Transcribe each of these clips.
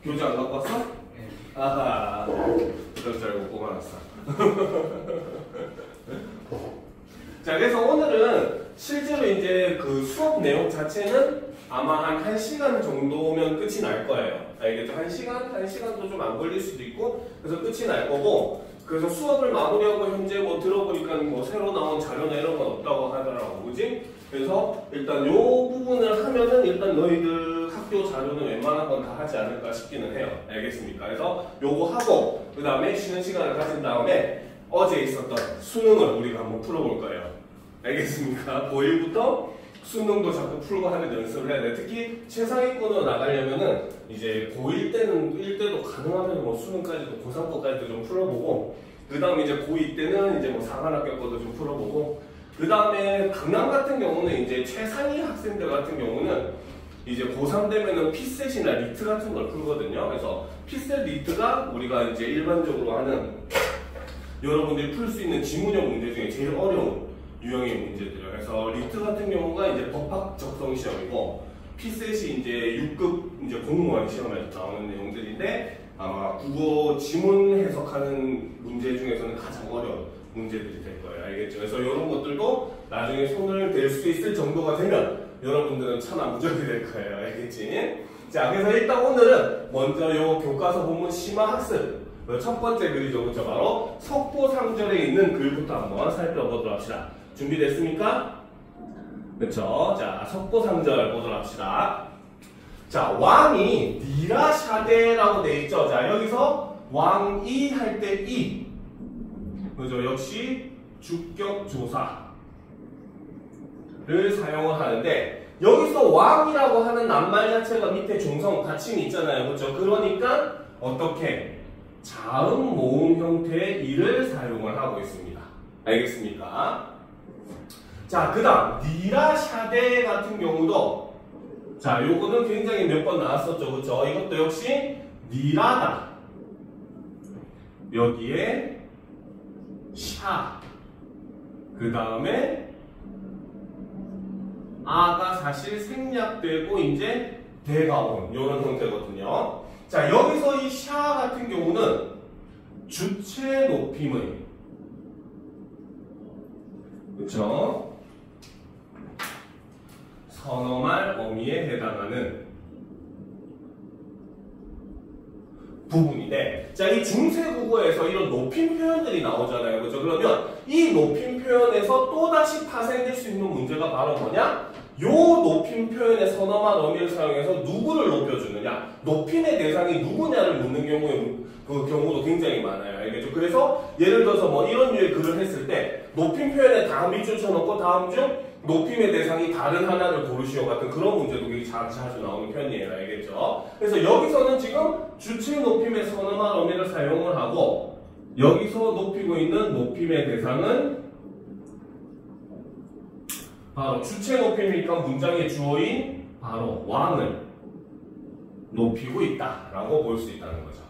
교재 안 갖고 왔어? 네. 아하, 그럴 줄 알고 뽑아놨어. 자, 그래서 오늘은 실제로 이제 그 수업 내용 자체는 아마 한 1시간 정도면 끝이 날 거예요. 알겠죠? 1시간도 좀 안 걸릴 수도 있고, 그래서 끝이 날 거고, 그래서 수업을 마무리하고 현재 뭐 들어보니까 뭐 새로 나온 자료나 이런 건 없다고 하더라고, 그지? 그래서 일단 요 부분을 하면은 일단 너희들 학교 자료는 웬만한 건 다 하지 않을까 싶기는 해요. 알겠습니까? 그래서 요거 하고, 그 다음에 쉬는 시간을 가진 다음에 어제 있었던 수능을 우리가 한번 풀어볼 거예요. 알겠습니까? 고1부터 수능도 자꾸 풀고 하는 연습을 해야 돼. 특히 최상위권으로 나가려면은 이제 고1 때는 1때도 가능하면 뭐 수능까지도 고3 거까지도 좀 풀어보고, 그 다음에 이제 고2 때는 이제 뭐 상관학교 거도 좀 풀어보고, 그 다음에 강남 같은 경우는 이제 최상위 학생들 같은 경우는 이제 고3 되면은 피셋이나 리트 같은 걸 풀거든요. 그래서 피셋 리트가 우리가 이제 일반적으로 하는 여러분들이 풀 수 있는 지문형 문제 중에 제일 어려운 유형의 문제들이에요. 그래서 리트 같은 경우가 이제 법학 적성 시험이고, 피셋이 이제 6급 이제 공무원 시험에서 나오는 내용들인데, 아마 국어 지문 해석하는 문제 중에서는 가장 어려운 문제들이 될 거예요. 알겠죠? 그래서 이런 것들도 나중에 손을 댈 수 있을 정도가 되면 여러분들은 천하무적이 될 거예요. 알겠지? 자, 그래서 일단 오늘은 먼저 요 교과서 본문 심화학습 첫 번째 글이죠. 그렇죠? 바로 석보상절에 있는 글부터 한번 살펴보도록 합시다. 준비됐습니까? 그렇죠? 자, 석보상절 보도록 합시다. 자, 왕이 니라샤데라고 돼 있죠. 자, 여기서 왕이 할 때 이, 그죠? 역시 주격조사를 사용을 하는데, 여기서 왕이라고 하는 낱말 자체가 밑에 종성 받침이 있잖아요. 그렇죠? 그러니까 어떻게 자음 모음 형태의 이를 사용을 하고 있습니다. 알겠습니까? 자, 그 다음 니라샤데 같은 경우도, 자, 요거는 굉장히 몇 번 나왔었죠. 그쵸? 이것도 역시 니라다. 여기에 샤. 그 다음에 아가 사실 생략되고 이제 대가 온 요런 형태거든요. 자, 여기서 이 샤 같은 경우는 주체 높임의, 그쵸? 선어말 어미에 해당하는 부분인데, 자, 이 중세국어에서 이런 높임 표현들이 나오잖아요. 그죠? 그러면 이 높임 표현에서 또다시 파생될 수 있는 문제가 바로 뭐냐? 요 높임 표현의 선어말 어미를 사용해서 누구를 높여주느냐? 높임의 대상이 누구냐를 묻는 경우도 굉장히 많아요. 알겠죠? 그래서 예를 들어서 뭐 이런 류의 글을 했을 때 높임 표현에 다음 밑줄 쳐놓고 다음 중 높임의 대상이 다른 하나를 고르시오 같은 그런 문제도 굉장히 자주 나오는 편이에요. 알겠죠? 그래서 여기서는 지금 주체 높임의 선어말 어미를 사용을 하고, 여기서 높이고 있는 높임의 대상은 바로 주체 높임이니까 문장의 주어인 바로 왕을 높이고 있다라고 볼 수 있다는 거죠.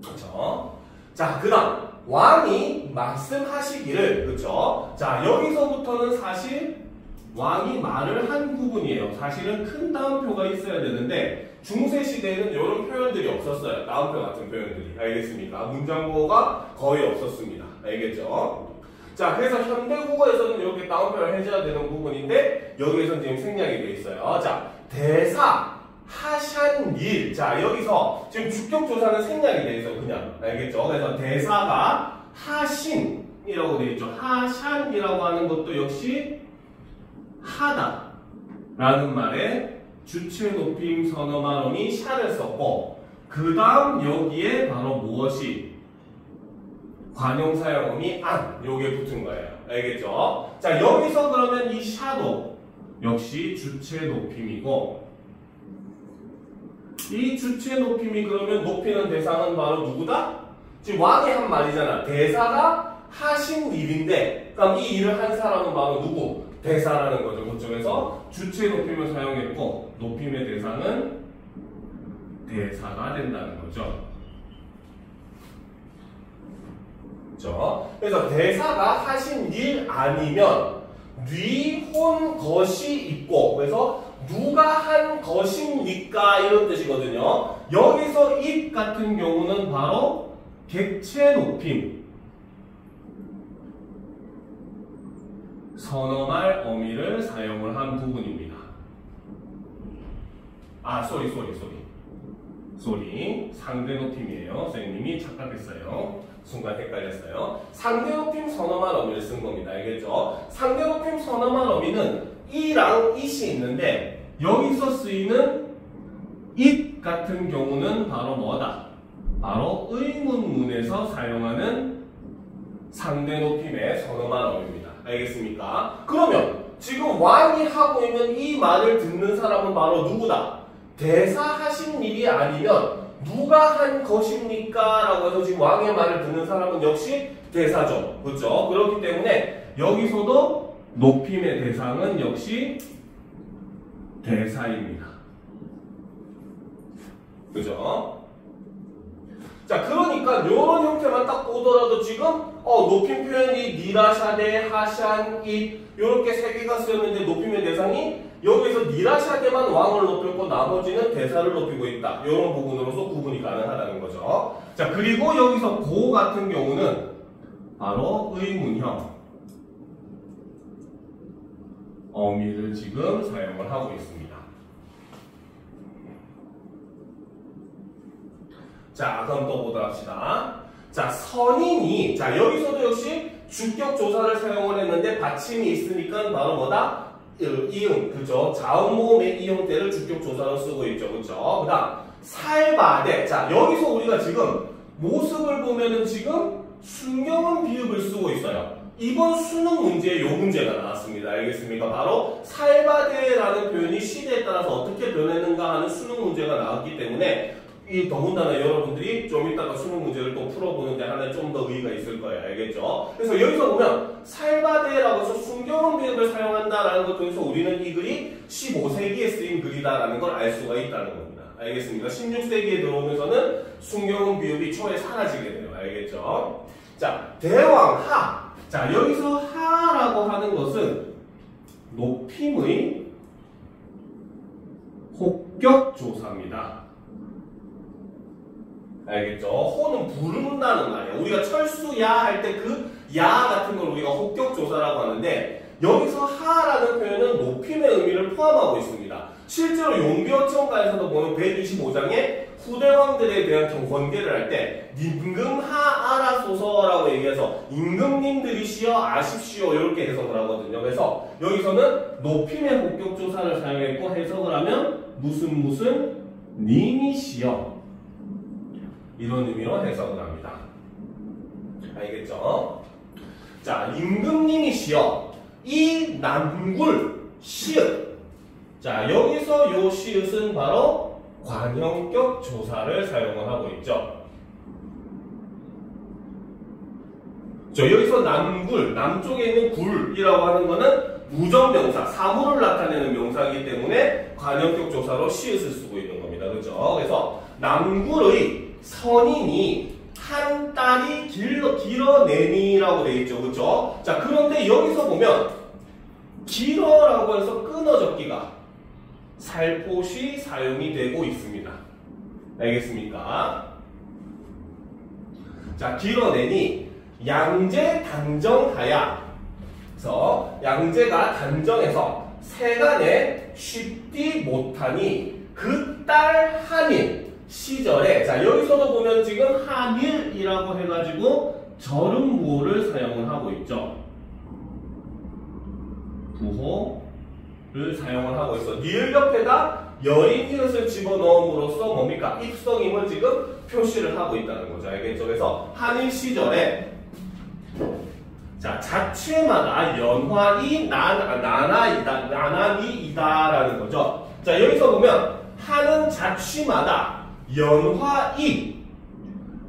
그렇죠? 자, 그 다음 왕이 말씀하시기를, 그렇죠? 자, 여기서부터는 사실 왕이 말을 한 부분이에요. 사실은 큰 다음표가 있어야 되는데 중세 시대에는 이런 표현들이 없었어요. 다음표 같은 표현들이. 알겠습니까? 문장보호가 거의 없었습니다. 알겠죠? 자, 그래서 현대국어에서는 이렇게 다운표를 해줘야 되는 부분인데 여기에서는 지금 생략이 돼 있어요. 자, 대사 하샨일. 자, 여기서 지금 주격조사는 생략이 돼 있어요. 그냥. 알겠죠? 그래서 대사가 하신이라고 돼 있죠. 하샨이라고 하는 것도 역시 하다 라는 말에 주체 높임 선어말 어미 샤를 썼고, 그 다음 여기에 바로 무엇이 관용사형 어미 안, 요게 붙은 거예요. 알겠죠? 자, 여기서 그러면 이 샤도 역시 주체 높임이고, 이 주체 높임이 그러면 높이는 대상은 바로 누구다? 지금 왕이 한 말이잖아. 대사가 하신 일인데, 그럼 이 일을 한 사람은 바로 누구? 대사라는 거죠. 그쪽에서 주체 높임을 사용했고, 높임의 대상은 대사가 된다는 거죠. 그렇죠? 그래서 대사가 하신 일 아니면 뉘, 혼, 것이 있고, 그래서 누가 한 것입니까? 이런 뜻이거든요. 여기서 it 같은 경우는 바로 객체 높임, 선어말 어미를 사용을 한 부분입니다. 아, 쏘리. 상대 높임이에요. 선생님이 착각했어요. 순간 헷갈렸어요. 상대 높임 선어말 어미를 쓴 겁니다. 알겠죠? 상대 높임 선어말 어미는 이랑 it이 있는데 여기서 쓰이는 it 같은 경우는 바로 뭐다? 바로 의문문에서 사용하는 상대 높임의 선어말 어미입니다. 알겠습니까? 그러면 지금 왕이 하고 있는 이 말을 듣는 사람은 바로 누구다? 대사하신 일이 아니면 누가 한 것입니까? 라고 해서 지금 왕의 말을 듣는 사람은 역시 대사죠. 그렇죠? 그렇기 때문에 여기서도 높임의 대상은 역시 대사입니다. 그죠? 자, 그러니까 이런 형태만 딱 보더라도 지금 높임 표현이 니라샤데, 하샨, 잇 이렇게 세 개가 쓰였는데 높임의 대상이 여기서 니라샤데만 왕을 높였고 나머지는 대사를 높이고 있다. 이런 부분으로서 구분이 가능하다는 거죠. 자, 그리고 여기서 고 같은 경우는 바로 의문형 어미를 지금 사용을 하고 있습니다. 자, 그럼 또 보도록 합시다. 자, 선인이, 자, 여기서도 역시 주격 조사를 사용을 했는데 받침이 있으니까 바로 뭐다? 이응, 그죠? 자음 모음의 이 형태를 주격 조사로 쓰고 있죠. 그죠? 그 다음, 살바데. 자, 여기서 우리가 지금 모습을 보면은 지금 순경은 비읍을 쓰고 있어요. 이번 수능 문제에 요 문제가 나왔습니다. 알겠습니까? 바로 살바데라는 표현이 시대에 따라서 어떻게 변했는가 하는 수능 문제가 나왔기 때문에 이 더군다나 여러분들이 좀 이따가 수능 문제를 또 풀어보는데 하나 좀 더 의의가 있을 거예요. 알겠죠? 그래서 여기서 보면 살바데라고 해서 순경은 비읍을 사용한다라는 것 통해서 우리는 이 글이 15세기에 쓰인 글이다라는 걸 알 수가 있다는 겁니다. 알겠습니까? 16세기에 들어오면서는 순경은 비읍이 초에 사라지게 돼요. 알겠죠? 자, 대왕하. 자, 여기서 하라고 하는 것은 높임의 혹격조사입니다. 알겠죠? 호는 부른다는 말이에요. 우리가 철수야 할 때 그 야 같은 걸 우리가 혹격조사라고 하는데 여기서 하라는 표현은 높임의 의미를 포함하고 있습니다. 실제로 용비어천가에서도 보면 125장에 후대왕들에 대한 권계를 할 때 임금하아라소서라고 얘기해서 임금님들이시여 아십시오 이렇게 해석을 하거든요. 그래서 여기서는 높임의 혹격조사를 사용했고 해석을 하면 무슨 님이시여 이런 의미로 해석을 합니다. 알겠죠? 자, 임금님이시여 이 남굴 시읒. 자, 여기서 요 시읒은 바로 관형격 조사를 사용을 하고 있죠. 여기서 남굴, 남쪽에 있는 굴이라고 하는 거는 무정명사, 사물을 나타내는 명사이기 때문에 관형격 조사로 시읒을 쓰고 있는 겁니다. 그렇죠? 그래서 남굴의 선인이 한 딸이 길어내니라고 되어 있죠. 그렇죠? 자, 그런데 여기서 보면 길어라고 해서 끊어적기가 살포시 사용이 되고 있습니다. 알겠습니까? 자, 길어내니 양제 단정하야. 그래서 양제가 단정해서 세간에 쉽디 못하니 그 딸 한일 시절에, 자, 여기서도 보면 지금 한일이라고 해가지고 절음부호를 사용을 하고 있죠. 부호를 사용을 하고 있어. 니을 옆에다 여인 이웃을 집어넣음으로써 뭡니까? 입성임을 지금 표시를 하고 있다는 거죠. 알겠죠? 그래서 한일 시절에 자, 자체마다 연화이 나나이다라는 거죠. 자, 여기서 보면 하는 자취마다 연화이.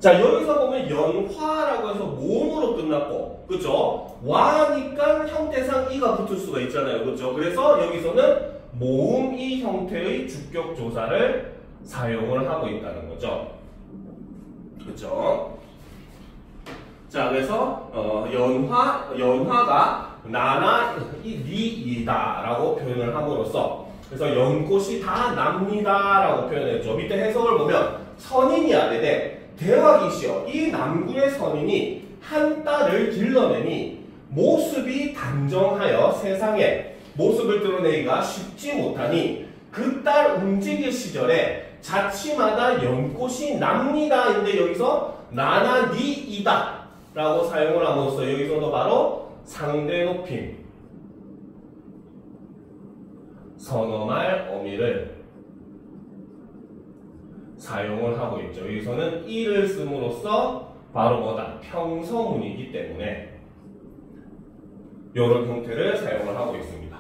자, 여기서 보면 연화라고 해서 모음으로 끝났고, 그죠? 와니까 형태상 이가 붙을 수가 있잖아요. 그죠? 그래서 여기서는 모음이 형태의 주격 조사를 사용을 하고 있다는 거죠. 그죠? 자, 그래서 연화가 나나 니이다라고 표현을 함으로써 그래서 연꽃이 다 납니다라고 표현했죠. 밑에 해석을 보면 선인이야 되되 대화기시여 이 남구의 선인이 한 딸을 길러내니 모습이 단정하여 세상에 모습을 드러내기가 쉽지 못하니 그 딸 움직일 시절에 자취마다 연꽃이 납니다인데 여기서 나나 니 이다 라고 사용을 함으로써 여기서도 바로 상대 높임 선어말 어미를 사용을 하고 있죠. 여기서는 이를 씀으로써 바로 뭐다? 평서문이기 때문에 이런 형태를 사용을 하고 있습니다.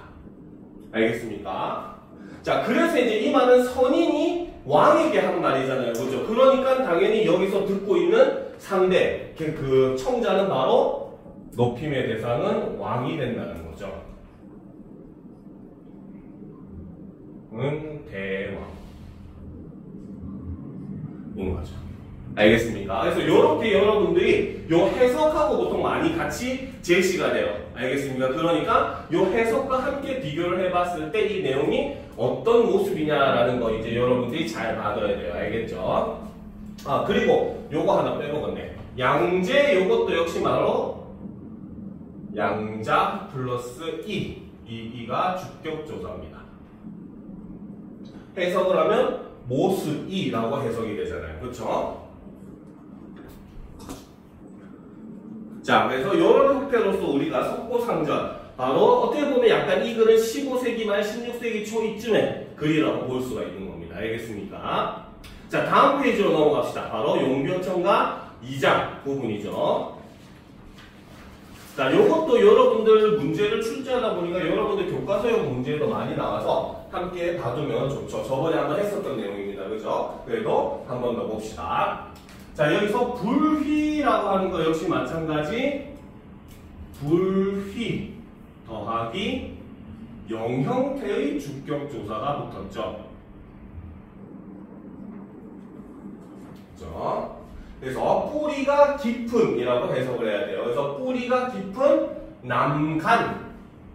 알겠습니까? 자, 그래서 이제 이 말은 선인이 왕에게 한 말이잖아요. 그죠? 그러니까 당연히 여기서 듣고 있는 상대, 그 청자는 바로 높임의 대상은 왕이 된다는 거죠. 은 대왕인 거죠. 알겠습니까? 그래서 이렇게 여러분들이 요 해석하고 보통 많이 같이 제시가 돼요. 알겠습니까? 그러니까 요 해석과 함께 비교를 해봤을 때 이 내용이 어떤 모습이냐라는 거 이제 여러분들이 잘 받아야 돼요. 알겠죠? 아, 그리고 요거 하나 빼먹었네. 양재 요것도 역시 바로 양자 플러스 이가 주격조사입니다. 해석을 하면 모습이라고 해석이 되잖아요. 그렇죠? 자, 그래서 이런 형태로서 우리가 석고상전 바로 어떻게 보면 약간 이 글은 15세기 말 16세기 초 이쯤에 글이라고 볼 수가 있는 겁니다. 알겠습니까? 자, 다음 페이지로 넘어갑시다. 바로 용변천가 2장 부분이죠. 자, 요것도 여러분들 문제를 출제하다 보니까 여러분들 교과서용 문제도 많이 나와서 함께 봐두면 좋죠. 저번에 한번 했었던 내용입니다. 그죠? 그래도 한 번 더 봅시다. 자, 여기서 불휘라고 하는 거 역시 마찬가지. 불휘 더하기 영형태의 주격조사가 붙었죠. 그죠? 그래서 뿌리가 깊은이라고 해석을 해야 돼요. 그래서 뿌리가 깊은 남간.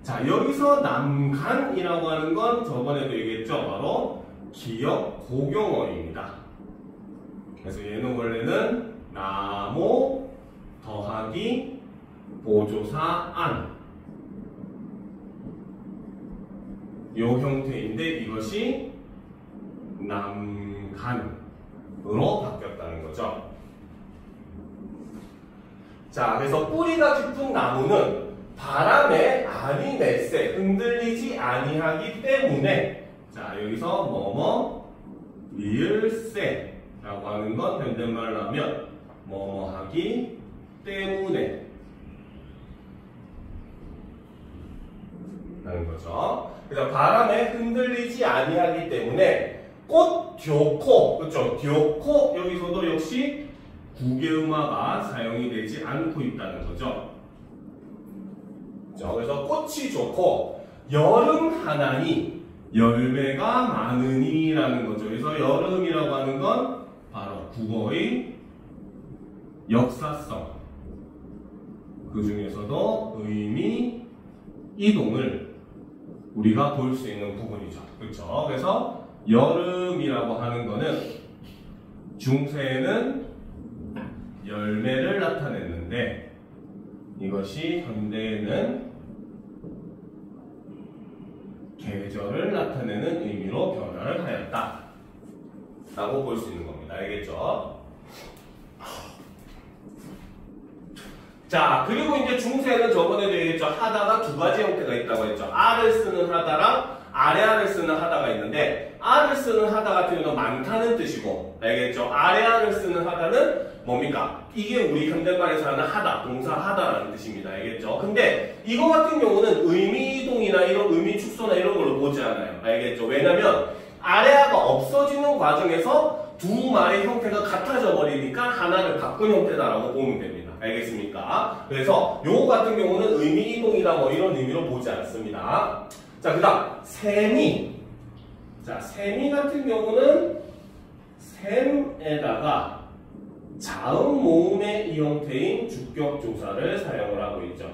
자, 여기서 남간이라고 하는 건 저번에도 얘기했죠. 바로 기역 고경어입니다. 그래서 얘는 원래는 나모 더하기 보조사 안. 요 형태인데 이것이 남간으로 바뀌었다는 거죠. 자, 그래서 뿌리가 깊은 나무는 바람에 알이 낼새 흔들리지 아니하기 때문에 자, 여기서 뭐뭐 리을새 라고 하는 건 현대말로 하면 뭐뭐 하기 때문에 라는 거죠. 그래서 바람에 흔들리지 아니하기 때문에 꽃 듀오코, 그렇죠? 듀오코 여기서도 역시 구개음화가 사용이 되지 않고 있다는 거죠. 그렇죠? 그래서 꽃이 좋고 여름 하나니 열매가 많으니라는 거죠. 그래서 여름이라고 하는 건 바로 국어의 역사성, 그 중에서도 의미 이동을 우리가 볼 수 있는 부분이죠. 그렇죠? 그래서 여름이라고 하는 거는 중세에는 열매를 나타냈는데 이것이 현대에는 계절을 나타내는 의미로 변화를 하였다 라고 볼 수 있는 겁니다. 알겠죠? 자, 그리고 이제 중세는 저번에도 얘기했죠. 하다가 두 가지 형태가 있다고 했죠. 알을 쓰는 하다랑 아래알을 쓰는 하다가 있는데 알을 쓰는 하다 같은 경우는 많다는 뜻이고, 알겠죠? 아래알을 쓰는 하다는 뭡니까? 이게 우리 현대말에서 하는 하다, 동사 하다라는 뜻입니다. 알겠죠? 근데 이거 같은 경우는 의미 이동이나 이런 의미 축소나 이런 걸로 보지 않아요. 알겠죠? 왜냐면 아래아가 없어지는 과정에서 두 말의 형태가 같아져 버리니까 하나를 바꾼 형태다라고 보면 됩니다. 알겠습니까? 그래서 요거 같은 경우는 의미 이동이다 뭐 이런 의미로 보지 않습니다. 자, 그 다음 세미. 자, 세미 같은 경우는 셈에다가 자음 모음의 이 형태인 주격조사를 사용을 하고 있죠.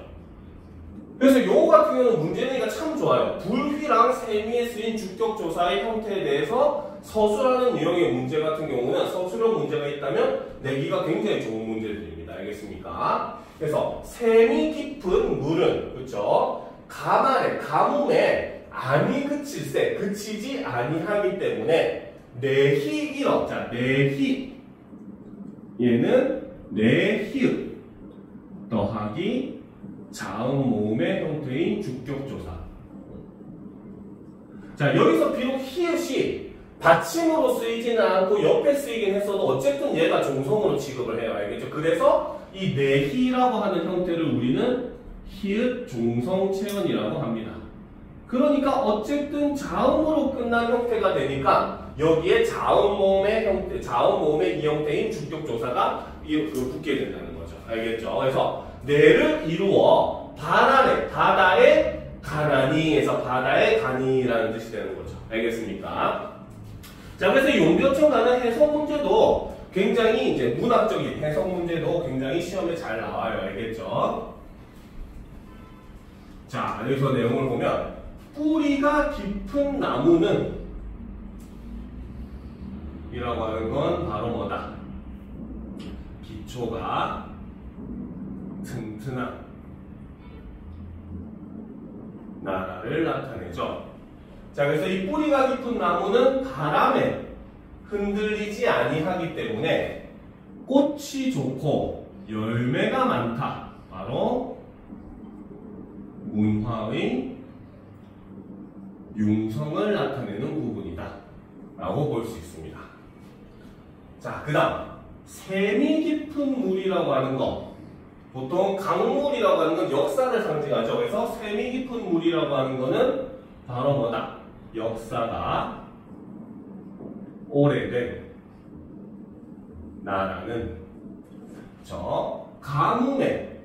그래서 요거 같은 경우는 문제 내기가 참 좋아요. 불휘랑 세미에 쓰인 주격조사의 형태에 대해서 서술하는 유형의 문제 같은 경우는 서술형 문제가 있다면 내기가 굉장히 좋은 문제들입니다. 알겠습니까? 그래서 셈이 깊은 물은 그렇죠? 가말에 가뭄에 아니 그칠세 그치지 아니하기 때문에 내희이러 자 내희 얘는 내희읍 더하기 자음 모음의 형태인 주격조사. 자 여기서 비록 히읗이 받침으로 쓰이지는 않고 옆에 쓰이긴 했어도 어쨌든 얘가 종성으로 취급을 해요. 알겠죠? 그래서 이 내희라고 하는 형태를 우리는 히읗 종성 체언이라고 합니다. 그러니까 어쨌든 자음으로 끝난 형태가 되니까 여기에 자음 모음의 형태, 자음 모음의 이 형태인 주격조사가 붙게 된다는 거죠. 알겠죠? 그래서 내를 이루어 바다에 바다에 가나니에서 바다에 가니라는 뜻이 되는 거죠. 알겠습니까? 자, 그래서 용비어청 가는 해석 문제도 굉장히 이제 문학적인 해석 문제도 굉장히 시험에 잘 나와요. 알겠죠? 자, 여기서 내용을 보면 뿌리가 깊은 나무는 이라고 하는 건 바로 뭐다? 기초가 튼튼한 나라를 나타내죠. 자, 그래서 이 뿌리가 깊은 나무는 바람에 흔들리지 아니하기 때문에 꽃이 좋고 열매가 많다. 바로 문화의 융성을 나타내는 부분이다 라고 볼 수 있습니다. 자, 그 다음 셈이 깊은 물이라고 하는 거 보통 강물이라고 하는 건 역사를 상징하죠. 그래서 셈이 깊은 물이라고 하는 거는 바로 뭐다? 역사가 오래된 나라는 저 가뭄에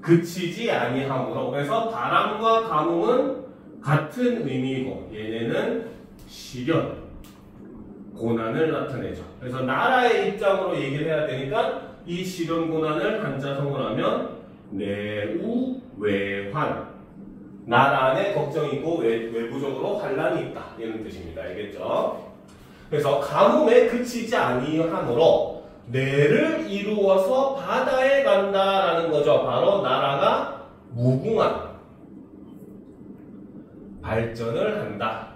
그치지 아니하므로 그래서 바람과 가뭄은 같은 의미이고 얘네는 시련, 고난을 나타내죠. 그래서 나라의 입장으로 얘기를 해야 되니까 이 시련 고난을 한자성으로 하면 내우외환 나라 안에 걱정이 있고 외부적으로 환란이 있다 이런 뜻입니다. 알겠죠? 그래서 가뭄에 그치지 아니하므로 내를 이루어서 바다에 간다라는 거죠. 바로 나라가 무궁한 발전을 한다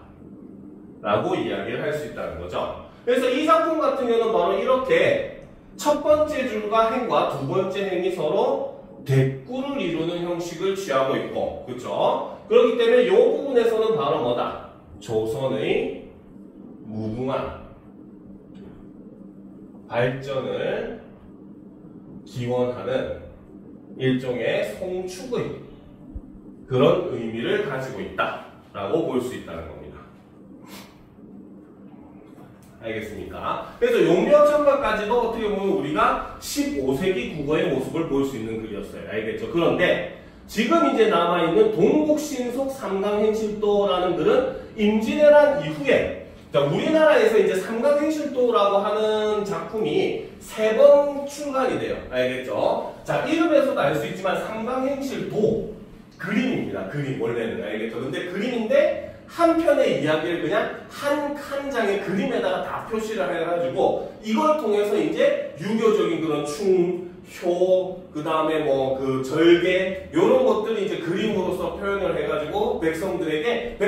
라고 이야기를 할 수 있다는 거죠. 그래서 이 작품 같은 경우는 바로 이렇게 첫 번째 줄과 행과 두 번째 행이 서로 대꾸를 이루는 형식을 취하고 있고, 그렇죠? 그렇기 때문에 이 부분에서는 바로 뭐다? 조선의 무궁한 발전을 기원하는 일종의 송축의 그런 의미를 가지고 있다라고 볼 수 있다는 겁니다. 알겠습니까? 그래서 용비어천가까지도 어떻게 보면 우리가 15세기 국어의 모습을 볼 수 있는 글이었어요. 알겠죠? 그런데 지금 이제 남아있는 동국신속 삼강행실도라는 글은 임진왜란 이후에 우리나라에서 이제 삼강행실도라고 하는 작품이 3번 출간이 돼요. 알겠죠? 자, 이름에서도 알 수 있지만 삼강행실도 그림입니다. 그림 원래는. 알겠죠? 근데 그림인데 한 편의 이야기를 그냥 한 장의 그림에다가 다 표시를 해가지고 이걸 통해서 이제 유교적인 그런 충, 효, 그 다음에 뭐 그 절개 이런 것들을 이제 그림으로서 표현을 해가지고 백성들은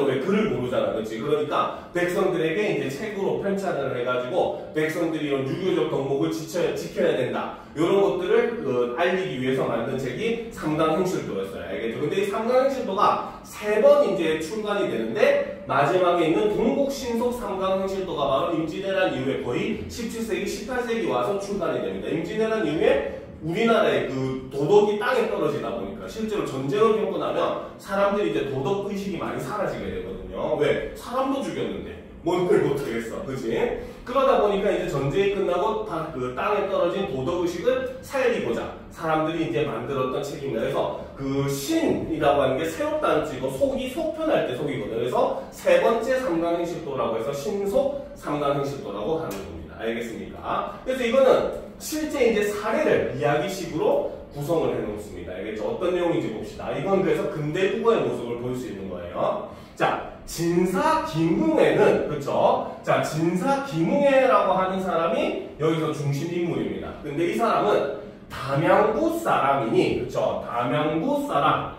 왜 글을 모르잖아, 그렇지? 그러니까 백성들에게 이제 책으로 편찬을 해가지고 백성들이 이런 유교적 덕목을 지켜야 된다. 이런 것들을 알리기 위해서 만든 책이 삼강행실도였어요. 알겠죠? 근데 이 삼강행실도가 3번 이제 출간이 되는데 마지막에 있는 동국신속 삼강행실도가 바로 임진왜란 이후에 거의 17세기, 18세기 와서 출간이 됩니다. 임진왜란 이후에 우리나라의 그 도덕이 땅에 떨어지다 보니까 실제로 전쟁을 겪고 나면 사람들이 이제 도덕 의식이 많이 사라지게 되거든요. 왜? 사람도 죽였는데 뭔들 못하겠어, 그지? 그러다 보니까 이제 전쟁이 끝나고 다 그 땅에 떨어진 도덕 의식을 살리고자 사람들이 이제 만들었던 책입니다. 그래서 그 신이라고 하는 게 새롭다는 뜻이고 속이 속편할 때 속이거든요. 그래서 3번째 삼강행실도라고 해서 신속 삼강행실도라고 하는 겁니다. 알겠습니까? 그래서 이거는 실제 이제 사례를 이야기식으로 구성을 해놓습니다. 알겠죠? 어떤 내용인지 봅시다. 이건 그래서 근대 국어의 모습을 볼 수 있는 거예요. 자, 진사김웅애는, 그쵸? 자, 진사김웅애라고 하는 사람이 여기서 중심 인물입니다. 근데 이 사람은 담양구 사람이니, 그쵸? 담양구 사람.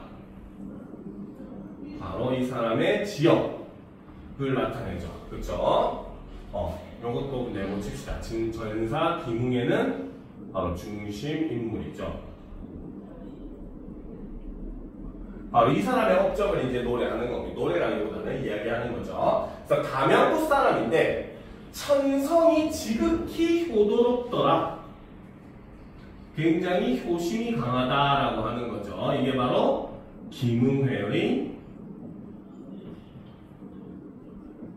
바로 이 사람의 지역을 나타내죠. 그쵸? 요것도 메모 칩시다. 진사김웅애는 바로 중심 인물이죠. 바로 이 사람의 업적을 이제 노래하는 겁니다. 노래라기보다는 이야기하는 거죠. 그래서 담양구 사람인데 천성이 지극히 효도롭더라. 굉장히 효심이 강하다라고 하는 거죠. 이게 바로 김웅회의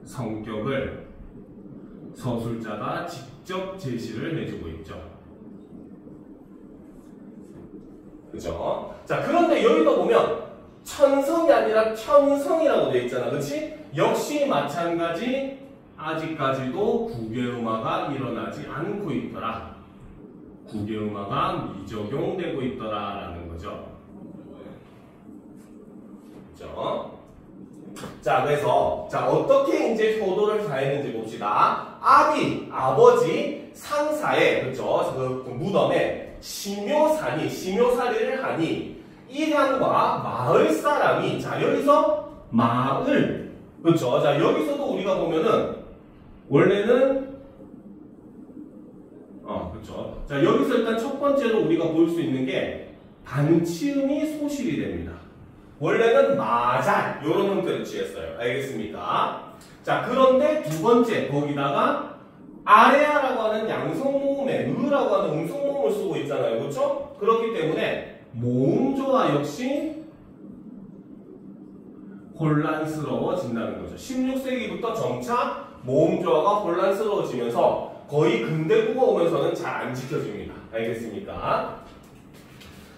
성격을 서술자가 직접 제시를 해주고 있죠. 그죠? 자, 그런데 여기도 보면 천성이 아니라 편성이라고 되어 있잖아. 그렇지? 역시 마찬가지 아직까지도 국외음화가 일어나지 않고 있더라. 국외음화가 미적용되고 있더라 라는 거죠. 그죠? 자, 그래서 어떻게 이제 효도를 다했는지 봅시다. 아버지 상사의, 그죠? 그 무덤에 심묘살이를 하니 일향과 마을 사람이, 자, 여기서 마을, 그쵸? 자, 여기서도 우리가 보면은 원래는 그쵸? 자, 여기서 일단 첫 번째로 우리가 볼 수 있는 게 반치음이 소실이 됩니다. 원래는 마잘 요런 형태를 취했어요. 알겠습니까? 자, 그런데 두 번째 거기다가 아래아라고 하는 양성모음에 으라고 하는 음성모음을 쓰고 있잖아요. 그렇죠? 그렇기 때문에 모음조화 역시 혼란스러워진다는 거죠. 16세기부터 점차 모음조화가 혼란스러워지면서 거의 근대 국어 오면서는 잘 안 지켜집니다. 알겠습니까?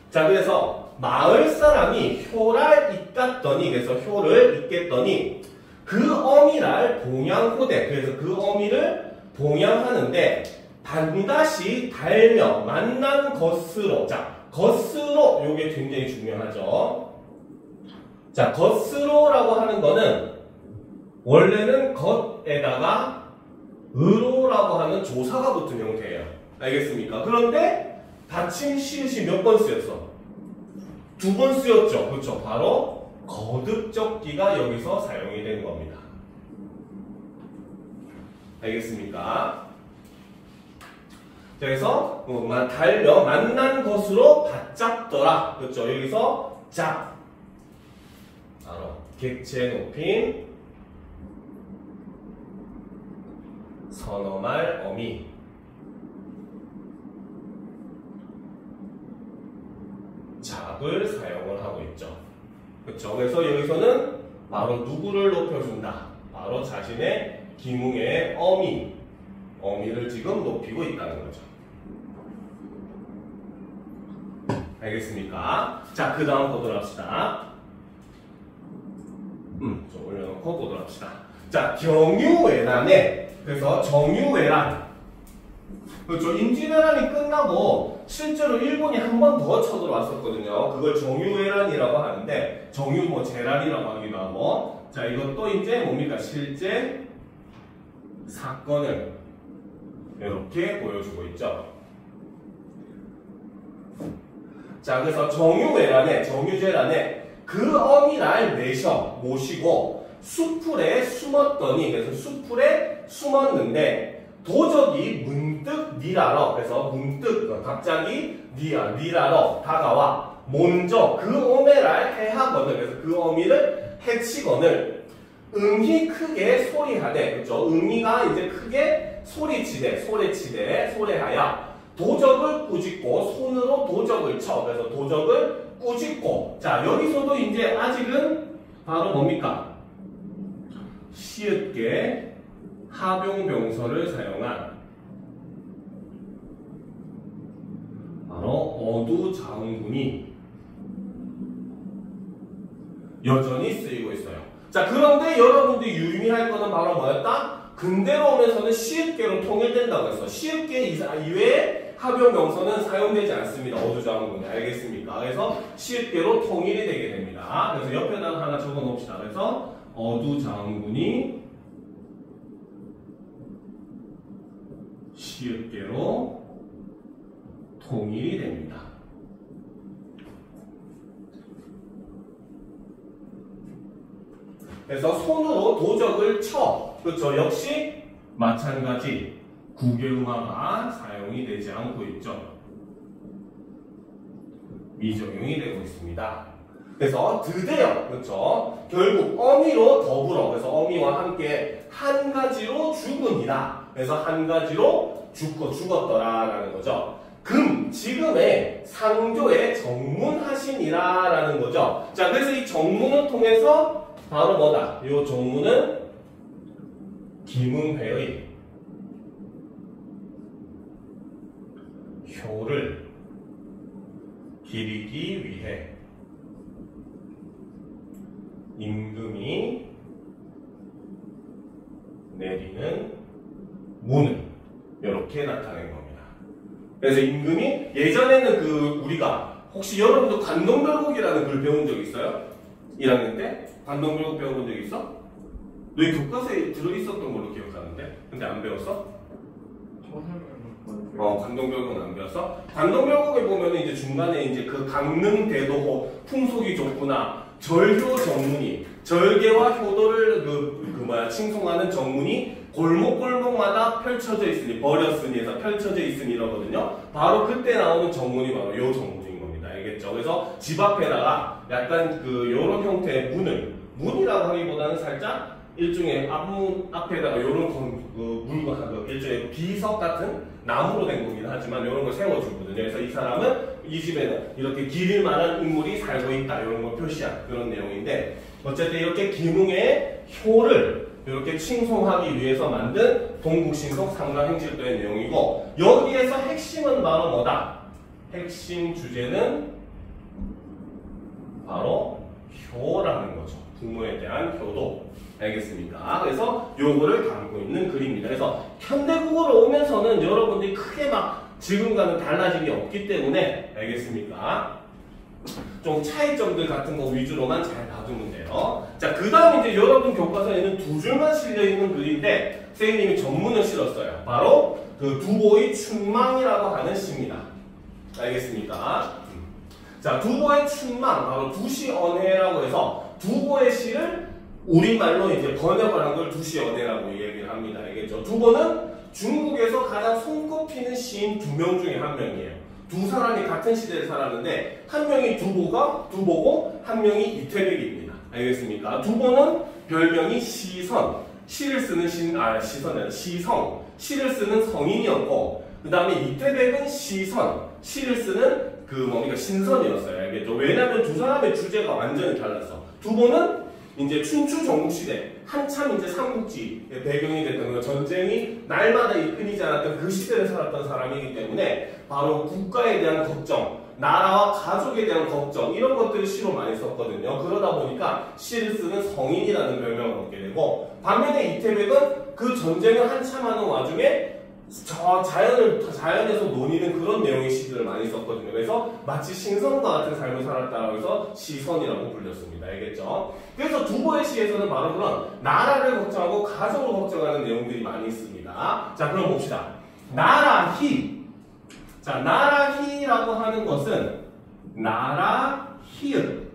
자, 그래서 마을 사람이 효랄 잇갔더니, 그래서 효를 잇겠더니 그 어미랄 봉양호대, 그래서 그 어미를 봉양하는데 반드시 달며 만난 것으로, 자, 것으로, 요게 굉장히 중요하죠. 자, 것으로라고 하는 거는 원래는 것에다가 으로라고 하는 조사가 붙은 형태예요. 알겠습니까? 그런데 받침 시읒이 몇 번 쓰였어? 2번 쓰였죠. 그렇죠? 바로 거듭적기가 여기서 사용이 된 겁니다. 알겠습니까? 그래서 달며 만난 것으로 받잡더라. 그렇죠? 여기서 잡, 바로 객체 높임 선어말 어미, 잡을 사용을 하고 있죠. 그렇죠? 그래서 여기서는 바로 누구를 높여준다. 바로 자신의 김웅의 어미를 지금 높이고 있다는 거죠. 알겠습니까? 자, 그 다음 보도록 합시다. 좀 올려놓고 보도록 합시다. 자, 경유외란에, 그래서 정유외란. 그렇죠. 임진왜란이 끝나고 실제로 일본이 한 번 더 쳐들어왔었거든요. 그걸 정유외란이라고 하는데, 재란이라고 하기도 하고. 자, 이것도 이제 뭡니까? 실제 사건을 이렇게 보여주고 있죠. 자, 그래서 정유재란에 그 어미날 모시고 수풀에 숨었더니, 그래서 수풀에 숨었는데 도적이 문득 니라러, 그래서 문득 갑자기 니라러 다가와 먼저 그 어미를 해하거늘, 그래서 그 어미를 해치거늘 응히 크게 소리하되, 그렇죠? 응이가 이제 크게 소리하야 도적을 꾸짖고 손으로 도적을 쳐. 그래서 도적을 꾸짖고. 자, 여기서도 이제 아직은 바로 뭡니까? 시읒게 하병병서를 사용한 바로 어두자흥군이 여전히 쓰이고 있어요. 자, 그런데 여러분들이 유의할 거는 바로 뭐였다? 근대로 오면서는 시읒계로 통일된다고 했어. 시읒계 이외에 합용 명사는 사용되지 않습니다. 어두장군이. 알겠습니까? 그래서 시읒계로 통일이 되게 됩니다. 그래서 옆에다가 하나 적어 놓읍시다. 그래서 어두장군이 시읒계로 통일이 됩니다. 그래서 손으로 도적을 쳐. 그렇죠. 역시 마찬가지 구개음화가 사용이 되지 않고 있죠. 미적용이 되고 있습니다. 그래서 드대어, 그렇죠. 결국 어미로 더불어. 그래서 어미와 함께 한 가지로 죽으니라. 그래서 한 가지로 죽었더라라는 거죠. 지금의 상조에 정문하시니라라는 거죠. 자, 그래서 이 정문을 통해서 바로 뭐다? 이 정문은 김응회의 효를 기리기 위해 임금이 내리는 문을 이렇게 나타낸 겁니다. 그래서 임금이 예전에는 우리가 혹시 여러분도 관동별곡이라는 글 배운 적 있어요? 1학년 때? 관동별곡 배워본 적 있어? 너희 교과서에 들어있었던 걸로 기억하는데? 근데 안 배웠어? 관동별곡은 안 배웠어? 관동별곡에 보면 이제 중간에 이제 그 강릉대도호 풍속이 좋구나. 절효 정문이 절개와 효도를 칭송하는 정문이 골목골목마다 펼쳐져 있으니 버렸으니 해서 펼쳐져 있으니 이러거든요. 바로 그때 나오는 정문이 바로 요 정문인 겁니다. 알겠죠? 그래서 집 앞에다가 약간 요런 형태의 문이라고 하기보다는 살짝 일종의 앞문 앞에다가 요런 물건 일종의 비석 같은 나무로 된 거긴 하지만 이런 걸 세워주거든요. 그래서 이 사람은 이 집에는 이렇게 기릴 만한 인물이 살고 있다. 이런 걸 표시한 그런 내용인데 어쨌든 이렇게 김웅의 효를 이렇게 칭송하기 위해서 만든 동국신속 삼가행실도의 내용이고 여기에서 핵심은 바로 뭐다? 핵심 주제는 바로 효라는 거죠. 부모에 대한 효도. 알겠습니까? 그래서 요거를 담고 있는 글입니다. 그래서 현대국어로 오면서는 여러분들이 크게 막 지금과는 달라진 게 없기 때문에 알겠습니까? 좀 차이점들 같은 거 위주로만 잘 봐주면 돼요. 자, 그 다음 이제 여러분 교과서에는 두 줄만 실려있는 글인데 선생님이 전문을 실었어요. 바로 두보의 춘망이라고 하는 시입니다. 알겠습니까? 자, 두보의 춘망, 바로 두시언해라고 해서 두보의 시를 우리말로 이제 번역을 한 걸 두시언해라고 얘기를 합니다. 알겠죠? 두보는 중국에서 가장 손꼽히는 시인 2명 중에 한 명이에요. 두 사람이 같은 시대에 살았는데 한 명이 두보고 한 명이 이태백입니다. 알겠습니까? 두보는 별명이 시선, 시를 쓰는 시성, 시를 쓰는 성인이었고 그 다음에 이태백은 시선, 시를 쓰는 신선이었어요. 알겠죠? 왜냐하면 두 사람의 주제가 완전히 달랐어. 두보는 이제 춘추 전국시대 한참 이제 삼국지의 배경이 됐던 전쟁이 날마다 끊이지 않았던 그 시대를 살았던 사람이기 때문에 바로 국가에 대한 걱정, 나라와 가족에 대한 걱정 이런 것들을 시로 많이 썼거든요. 그러다 보니까 시를 쓰는 성인이라는 별명을 얻게 되고 반면에 이태백은 그 전쟁을 한참 하는 와중에 자연에서 논의는 그런 내용의 시들을 많이 썼거든요. 그래서 마치 신선과 같은 삶을 살았다고 해서 시선이라고 불렸습니다. 알겠죠? 그래서 두보의 시에서는 바로 그런 나라를 걱정하고 가족을 걱정하는 내용들이 많이 있습니다. 자, 그럼 봅시다. 나라희. 자, 나라희라고 하는 것은 나라희을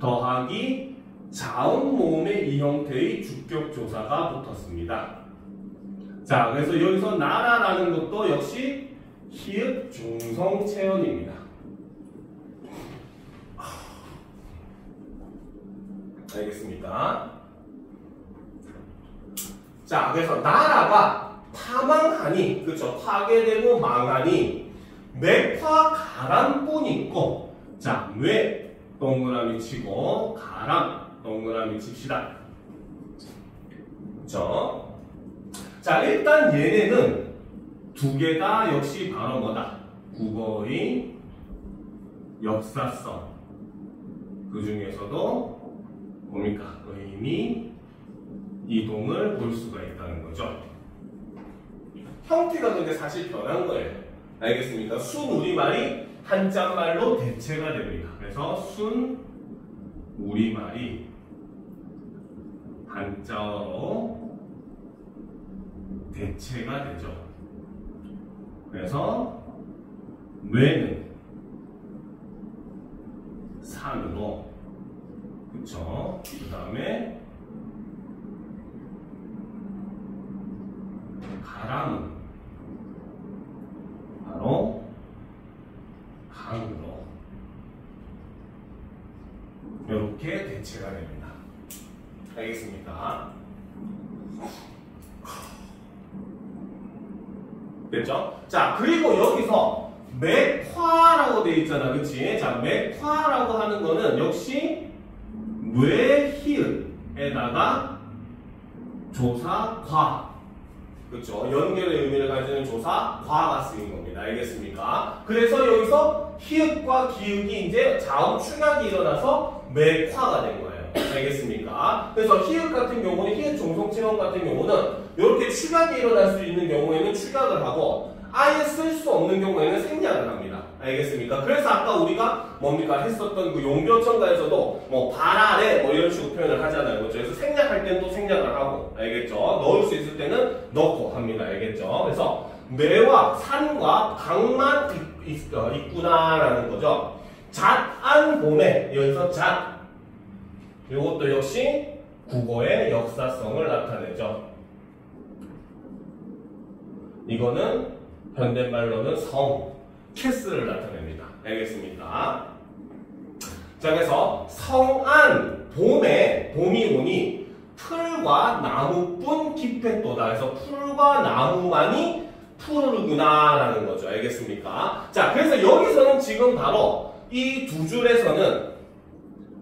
더하기 자음 모음의 이 형태의 주격조사가 붙었습니다. 자, 그래서 여기서 나라라는 것도 역시 히읗 중성체언입니다. 알겠습니까? 자, 그래서 나라가 파망하니, 그렇죠? 파괴되고 망하니 매파 가람뿐 있고, 자, 뇌 동그라미 치고 가람 동그라미 칩시다. 그렇죠? 자, 일단 얘네는 두 개가 역시 바로 뭐다? 국어의 역사성. 그 중에서도 뭡니까? 의미 이동을 볼 수가 있다는 거죠. 형태가 근데 사실 변한 거예요. 알겠습니까? 순우리말이 한자말로 대체가 됩니다. 그래서 순우리말이 한자어로 대체가 되죠. 그래서 뇌는 산으로, 그쵸? 그 다음에 가람은 바로 강으로, 이렇게 대체가 됩니다. 알겠습니까? 됐죠? 자, 그리고 여기서 맥화라고 되어 있잖아, 그치? 자, 맥화라고 하는 거는 역시 뇌히읗에다가 조사 과, 그렇죠? 연결의 의미를 가지는 조사 과가 쓰인 겁니다. 알겠습니까? 그래서 여기서 히읗과 기읗이 이제 자음 축약이 일어나서 맥화가 된 거예요. 알겠습니까? 그래서 히읗 같은 경우는, 히읗 종속지문 같은 경우는 이렇게 축약이 일어날 수 있는 경우에는 축약을 하고, 아예 쓸 수 없는 경우에는 생략을 합니다. 알겠습니까? 그래서 아까 우리가 뭡니까? 했었던 그 용교천가에서도 뭐 발 아래 뭐 이런 식으로 표현을 하잖아요. 그렇죠? 그래서 생략할 때는 또 생략을 하고, 알겠죠? 넣을 수 있을 때는 넣고 합니다. 알겠죠? 그래서 매와 산과 강만 있구나라는 거죠. 잣, 안, 봄에, 여기서 잣, 이것도 역시 국어의 역사성을 나타내죠. 이거는 현대말로는 성, 캐스를 나타냅니다. 알겠습니까? 자, 그래서 성안, 봄에, 봄이 오니 풀과 나무뿐 깊했도다. 그래서 풀과 나무만이 푸르구나라는 거죠. 알겠습니까? 자, 그래서 여기서는 지금 바로 이 두 줄에서는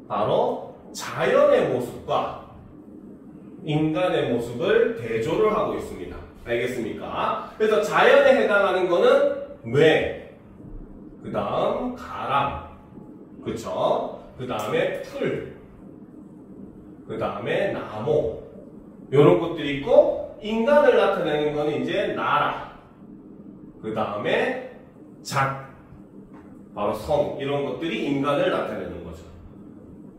바로 자연의 모습과 인간의 모습을 대조를 하고 있습니다. 알겠습니까? 그래서 자연에 해당하는 거는 뇌, 그 다음 가람, 그쵸? 그 다음에 풀, 그 다음에 나무, 요런 것들이 있고, 인간을 나타내는 거는 이제 나라, 그 다음에 작, 바로 성, 이런 것들이 인간을 나타내는 거죠.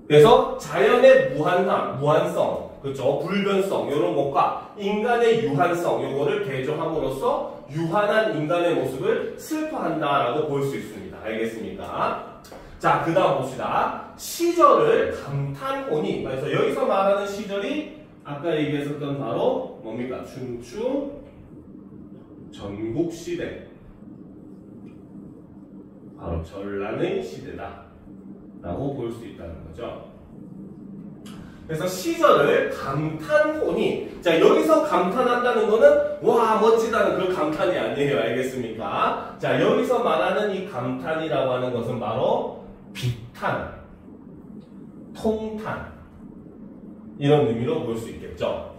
그래서 자연의 무한성, 그렇죠? 불변성 이런 것과 인간의 유한성 요거를 대조함으로써 유한한 인간의 모습을 슬퍼한다라고 볼 수 있습니다. 알겠습니까? 자, 그 다음 봅시다. 시절을 감탄하니, 그래서 여기서 말하는 시절이 아까 얘기했었던 바로 뭡니까? 춘추 전국시대, 바로 전란의 시대다 라고 볼 수 있다는 거죠. 그래서 시절을 감탄하니, 자, 여기서 감탄한다는 거는 와 멋지다는 그런 감탄이 아니에요. 알겠습니까? 자, 여기서 말하는 이 감탄이라고 하는 것은 바로 비탄, 통탄 이런 의미로 볼 수 있겠죠.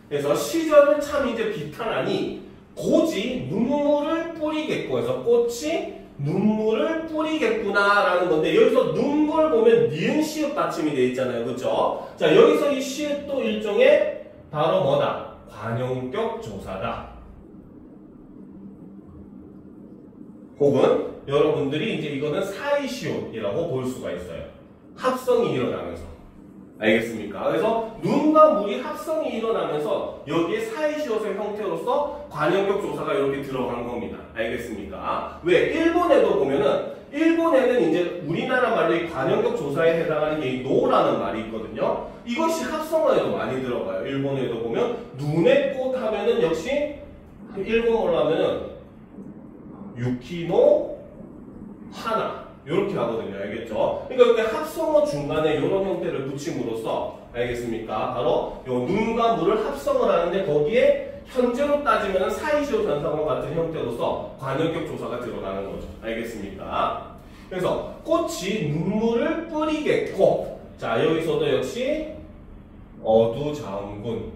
그래서 시절을 참 이제 비탄하니 고지 눈물을 뿌리겠고 해서 꽃이 눈물을 뿌리겠구나라는 건데, 여기서 눈물 보면 니은 시읒 받침이 되어 있잖아요. 그렇죠? 자, 여기서 이 시읒도 일종의 바로 뭐다? 관용격 조사다. 혹은 여러분들이 이제 이거는 사이시읒이라고 볼 수가 있어요. 합성이 일어나면서. 알겠습니까? 그래서 눈과 물이 합성이 일어나면서 여기에 사이시옷의 형태로서 관용격 조사가 이렇게 들어간 겁니다. 알겠습니까? 왜? 일본에도 보면은, 일본에는 이제 우리나라 말로 이 관용격 조사에 해당하는 게 이 노라는 말이 있거든요. 이것이 합성어에도 많이 들어가요. 일본에도 보면 눈의 꽃 하면은 역시 일본어로 하면은 유키노 하나 이렇게 하거든요. 알겠죠? 그러니까 이렇게 합성어 중간에 이런 형태를 붙임으로써, 알겠습니까? 바로 요 눈과 물을 합성을 하는데 거기에 현재로 따지면 사이시오 전상어 같은 형태로서 관용격 조사가 들어가는 거죠. 알겠습니까? 그래서 꽃이 눈물을 뿌리겠고, 자, 여기서도 역시 어두자음군을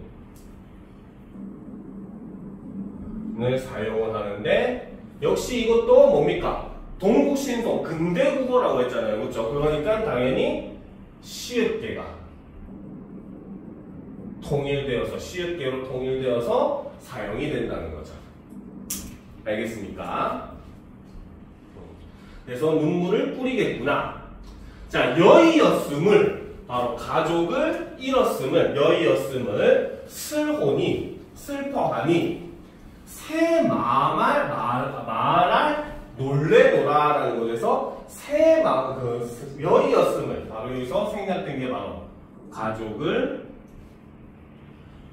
사용을 하는데, 역시 이것도 뭡니까? 동국신송, 근대국어라고 했잖아요. 그렇죠? 그러니까 당연히 시읒계가 통일되어서, 시읒계로 통일되어서 사용이 된다는 거죠. 알겠습니까? 그래서 눈물을 뿌리겠구나. 자, 여의였음을 바로 가족을 잃었음을 여의였음을 슬호니 슬퍼하니 새 말할 놀래노라라는 곳에서 여의였음을 바로 여기서 생략된 게 바로 가족을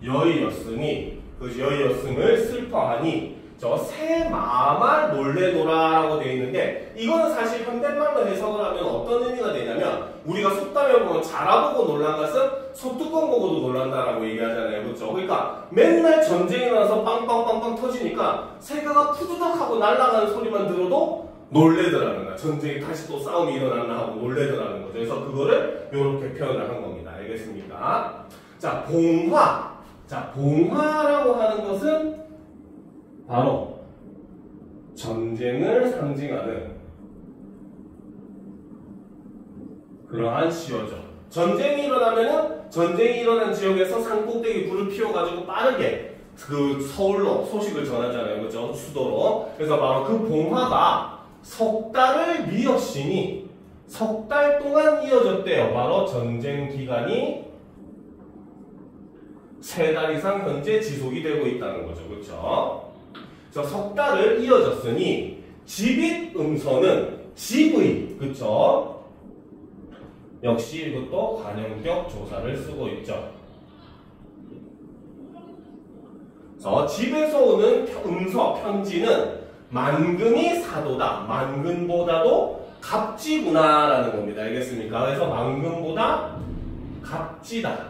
여의였으니 그 여의였음을 슬퍼하니 저 새 마말 놀래노라라고 되어 있는데 이거는 사실 현대말로 해석을 하면 어떤 의미가 되냐면 우리가 속담에 보면 자라보고 놀란 것은 소뚜껑 보고도 놀란다라고 얘기하잖아요. 그렇죠? 그러니까 맨날 전쟁이 나서 빵빵빵빵 터지니까 새가 푸드덕하고 날아가는 소리만 들어도 놀래더라는 거야. 전쟁이 다시 또 싸움이 일어났나 하고 놀래더라는 거죠. 그래서 그거를 이렇게 표현을 한 겁니다. 알겠습니까? 자, 봉화. 자, 봉화라고 하는 것은 바로 전쟁을 상징하는 그러한 시어죠. 전쟁이 일어나면은 전쟁이 일어난 지역에서 산꼭대기 불을 피워가지고 빠르게 그 서울로 소식을 전하잖아요. 그죠? 수도로. 그래서 바로 그 봉화가 석 달을 미었으니 석 달 동안 이어졌대요. 바로 전쟁 기간이 3달 이상 현재 지속이 되고 있다는 거죠. 그렇죠? 그래서 석 달을 이어졌으니 집잇음서는 집의, 그쵸? 역시 이것도 관형격 조사를 쓰고 있죠. 그래서 집에서 오는 음서, 편지는 만근이 사도다. 만근보다도 갑지구나라는 겁니다. 알겠습니까? 그래서 만근보다 갑지다.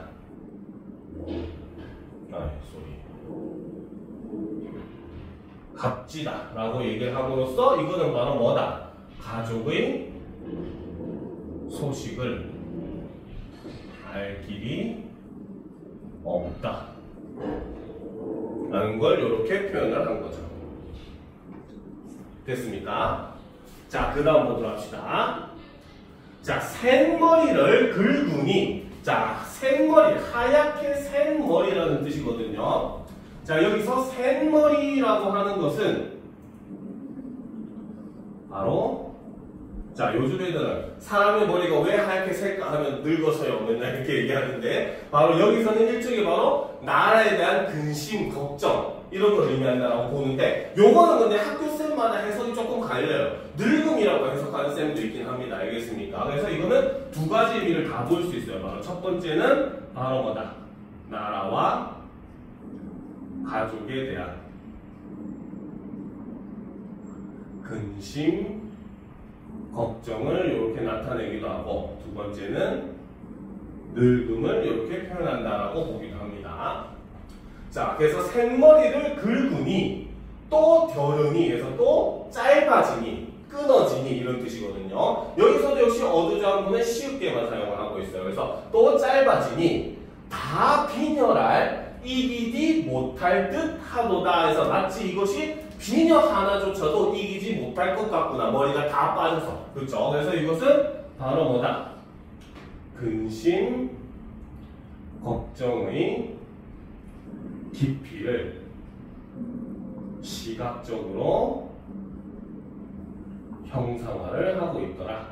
갑지다 라고 얘기를 함으로써 이거는 바로 뭐다? 가족의 소식을 알 길이 없다 라는 걸 이렇게 표현을 한 거죠. 됐습니까? 자, 그 다음 보도록 합시다. 자, 샌머리를 긁으니, 자, 샌머리, 하얗게 샌머리라는 뜻이거든요. 자, 여기서 샌머리라고 하는 것은 바로 자, 요즘 애들은 사람의 머리가 왜 하얗게 셀까 하면 늙어서요 맨날 이렇게 얘기하는데 바로 여기서는 일종의 바로 나라에 대한 근심, 걱정 이런 걸 의미한다라고 보는데 요거는 근데 학교쌤마다 해석이 조금 갈려요. 늙음이라고 해석하는 쌤도 있긴 합니다. 알겠습니까? 그래서 이거는 두 가지 의미를 다 볼 수 있어요. 바로 첫 번째는 바로 뭐다? 나라와 가족에 대한 근심, 걱정을 이렇게 나타내기도 하고 두 번째는 늙음을 이렇게 표현한다라고 보기도 합니다. 자, 그래서 샌머리를 긁으니 또 겨르니 그래서 또 짧아지니 끊어지니 이런 뜻이거든요. 여기서도 역시 어두장문의 시읒게만 사용을 하고 있어요. 그래서 또 짧아지니 다 빈혈할 이기지 못할 듯 하도다 해서 마치 이것이 비녀 하나조차도 이기지 못할 것 같구나. 머리가 다 빠져서. 그렇죠? 그래서 이것은 바로 뭐다? 근심, 걱정의 깊이를 시각적으로 형상화를 하고 있더라.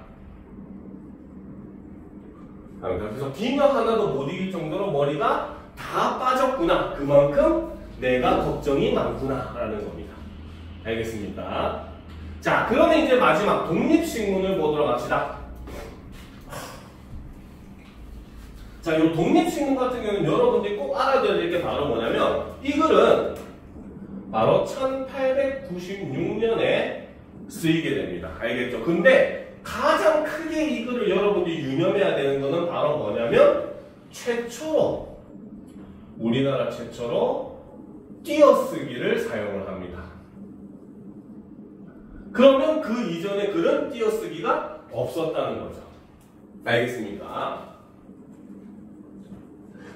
그래서 비녀 하나도 못 이길 정도로 머리가 다 빠졌구나. 그만큼 내가 걱정이 많구나 라는 겁니다. 알겠습니까? 자, 그러면 이제 마지막 독립식문을 보도록 합시다. 자, 이 독립식문 같은 경우는 여러분들이 꼭 알아둬야 될 게 바로 뭐냐면 이 글은 바로 1896년에 쓰이게 됩니다. 알겠죠? 근데 가장 크게 이 글을 여러분들이 유념해야 되는 거는 바로 뭐냐면 최초로 우리나라 최초로 띄어쓰기를 사용을 합니다. 그러면 그 이전의 글은 띄어쓰기가 없었다는 거죠. 알겠습니까?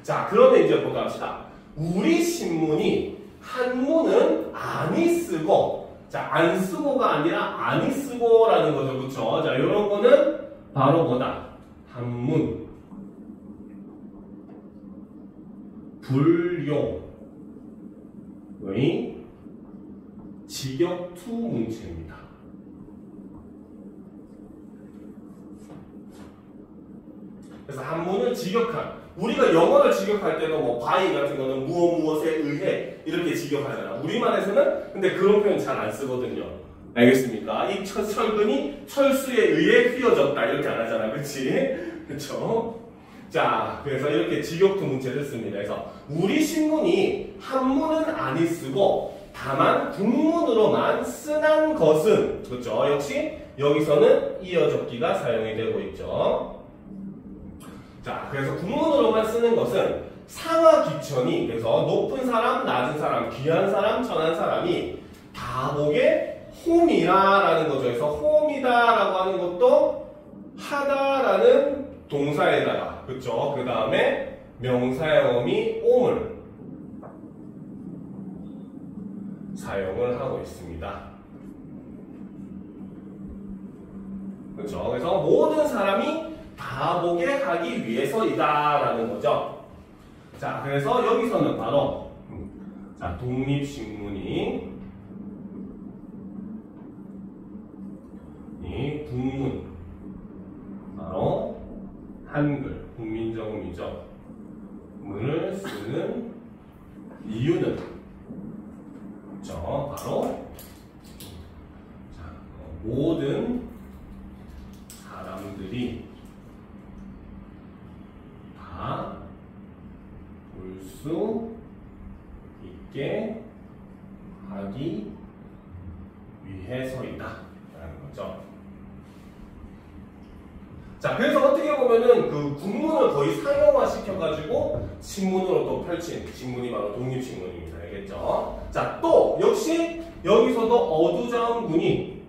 자, 그러면 이제 보도록 합시다. 우리 신문이 한문은 아니 쓰고, 자, 안 쓰고가 아니라 아니 쓰고라는 거죠. 그쵸? 자, 요런 거는 바로 뭐다? 한문. 불용의 직역투 문체입니다. 그래서 한문을 직역한. 우리가 영어를 직역할 때도 뭐 by 같은 거는 무엇에 의해 이렇게 직역하잖아. 우리말에서는 근데 그런 표현 잘 안 쓰거든요. 알겠습니까? 이 철근이 철수에 의해 휘어졌다 이렇게 안 하잖아. 그치? 그쵸? 자, 그래서 이렇게 직역도 문제를 씁니다. 그래서 우리 신문이 한문은 아니 쓰고 다만 국문으로만 쓰는 것은 그렇죠. 역시 여기서는 이어적기가 사용이 되고 있죠. 자, 그래서 국문으로만 쓰는 것은 상하 기천이 그래서 높은 사람, 낮은 사람, 귀한 사람, 천한 사람이 다복의 홈이라라는 거죠. 그래서 홈이다라고 하는 것도 하다라는 동사에다가 그렇죠. 그 다음에 명사형이 옴을 사용을 하고 있습니다. 그렇죠. 그래서 모든 사람이 다보게 하기 위해서이다라는 거죠. 자, 그래서 여기서는 바로 자, 독립신문이 이 국문 바로 한글 국민정음이죠. 문을 쓰는 이유는 그렇죠. 바로 자, 모든 사람들이 다 볼 수 있게 하기 위해서이다 라는 거죠. 자, 그래서 어떻게 보면은 그 국문을 거의 상용화 시켜가지고 신문으로 또 펼친 신문이 바로 독립신문입니다. 알겠죠? 자, 또 역시 여기서도 어두자음군이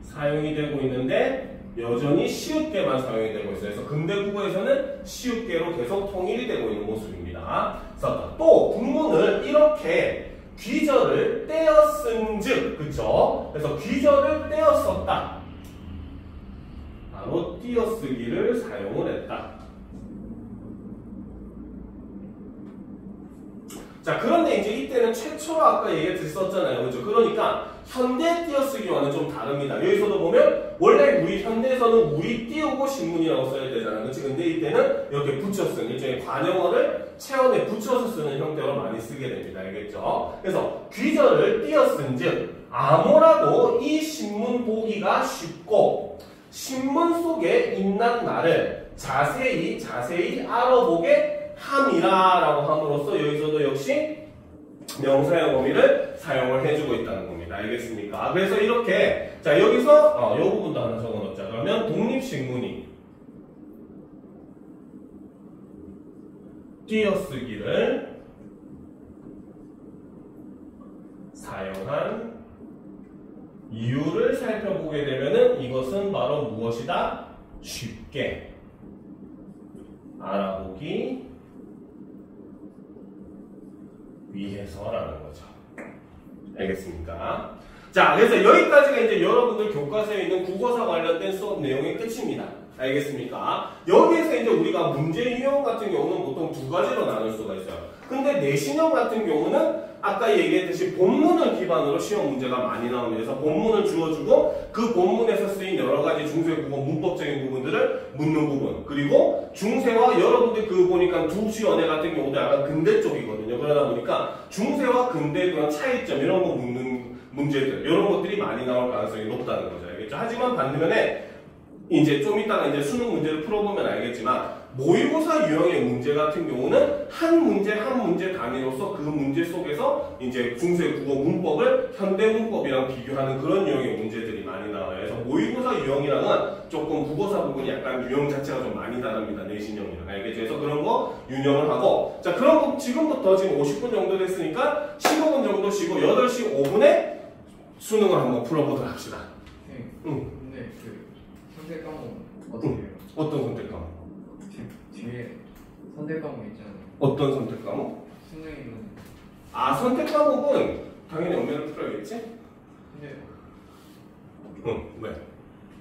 사용이 되고 있는데 여전히 시읒개만 사용이 되고 있어요. 그래서 근대 국어에서는 시읒개로 계속 통일이 되고 있는 모습입니다. 그래서 또 국문을 이렇게 귀절을 떼었은즉, 그쵸? 그래서 귀절을 떼었었다. 바로 띄어쓰기를 사용을 했다. 자, 그런데 이제 이때는 최초로 아까 얘기했었잖아요. 그죠? 그러니까 현대 띄어쓰기와는 좀 다릅니다. 여기서도 보면 원래 우리 현대에서는 우리 띄우고 신문이라고 써야 되잖아요. 그치? 근데 이때는 이렇게 붙여 쓰는 일종의 관용어를 체언에 붙여서 쓰는 형태로 많이 쓰게 됩니다. 알겠죠? 그래서 귀절을 띄었은즉 아무라도 이 신문 보기가 쉽고 신문 속에 있는 말을 자세히 알아보게 함이라라고 함으로써 여기서도 역시 명사형 어미를 사용을 해주고 있다는 겁니다. 알겠습니까? 그래서 이렇게 자 여기서 이 부분도 하나 적어놓자. 그러면 독립신문이 띄어쓰기를 사용한 이유를 살펴보게 되면은 이것은 바로 무엇이다? 쉽게 알아보기 위해서라는 거죠. 알겠습니까? 자, 그래서 여기까지가 이제 여러분들 교과서에 있는 국어사 관련된 수업 내용의 끝입니다. 알겠습니까? 여기에서 이제 우리가 문제 유형 같은 경우는 보통 두 가지로 나눌 수가 있어요. 근데 내신형 같은 경우는 아까 얘기했듯이 본문을 기반으로 시험 문제가 많이 나옵니다. 그래서 본문을 주어주고 그 본문에서 쓰인 여러 가지 중세 국어 문법적인 부분들을 묻는 부분, 그리고 중세와 여러분들 그 보니까 두시연애 같은 경우도 약간 근대 쪽이거든요. 그러다 보니까 중세와 근대 그런 차이점 이런 거 묻는 문제들 이런 것들이 많이 나올 가능성이 높다는 거죠. 알겠죠? 하지만 반면에 이제 좀 이따가 이제 수능 문제를 풀어보면 알겠지만 모의고사 유형의 문제 같은 경우는 한 문제 단위로서 그 문제 속에서 이제 중세 국어 문법을 현대 문법이랑 비교하는 그런 유형의 문제들이 많이 나와요. 그래서 모의고사 유형이랑은 조금 국어사 부분이 약간 유형 자체가 좀 많이 다릅니다. 내신형이랑. 알겠죠? 그래서 그런 거 유념을 하고 자 그럼 지금부터 지금 50분 정도 됐으니까 15분 정도 쉬고 8시 5분에 수능을 한번 풀어보도록 합시다. 네. 응. 근데 그 선택 과목 어떻게 해요? 어떤 선택 과목? 뒤에 선택 과목 있잖아요. 어떤 선택 과목? 수능이면 아 선택 과목은 당연히 엄매를 풀어야겠지? 근데 응. 왜?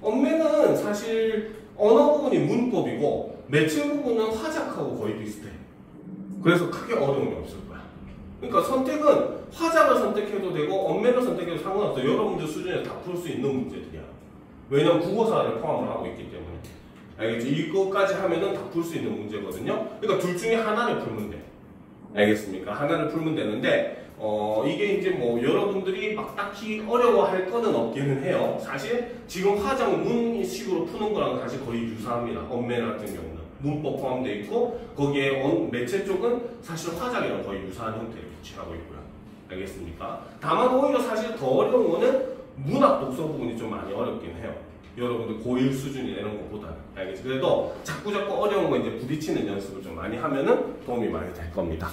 엄매는 사실 언어 부분이 문법이고 매칭 부분은 화작하고 거의 비슷해. 그래서 크게 어려움이 없을 거야. 그러니까 선택은 화작을 선택해도 되고 엄매를 선택해도 상관없어. 여러분들 수준에 다 풀 수 있는 문제들이야. 왜냐면 국어사를 포함을 하고 있기 때문에. 알겠죠? 이거까지 하면은 다 풀 수 있는 문제거든요. 그러니까 둘 중에 하나를 풀면 돼. 알겠습니까? 하나를 풀면 되는데 이게 이제 뭐 여러분들이 막 딱히 어려워할 거는 없기는 해요. 사실 지금 화작문식으로 푸는 거랑 사실 거의 유사합니다. 언맨 같은 경우는 문법 포함되어 있고 거기에 매체 쪽은 사실 화작이랑 거의 유사한 형태를 취하고 있고요. 알겠습니까? 다만 오히려 사실 더 어려운 거는 문학 독서 부분이 좀 많이 어렵긴 해요. 여러분들 고1 수준이나 이런 것보다는. 알겠죠? 그래도 자꾸 어려운 거 이제 부딪히는 연습을 좀 많이 하면은 도움이 많이 될 겁니다.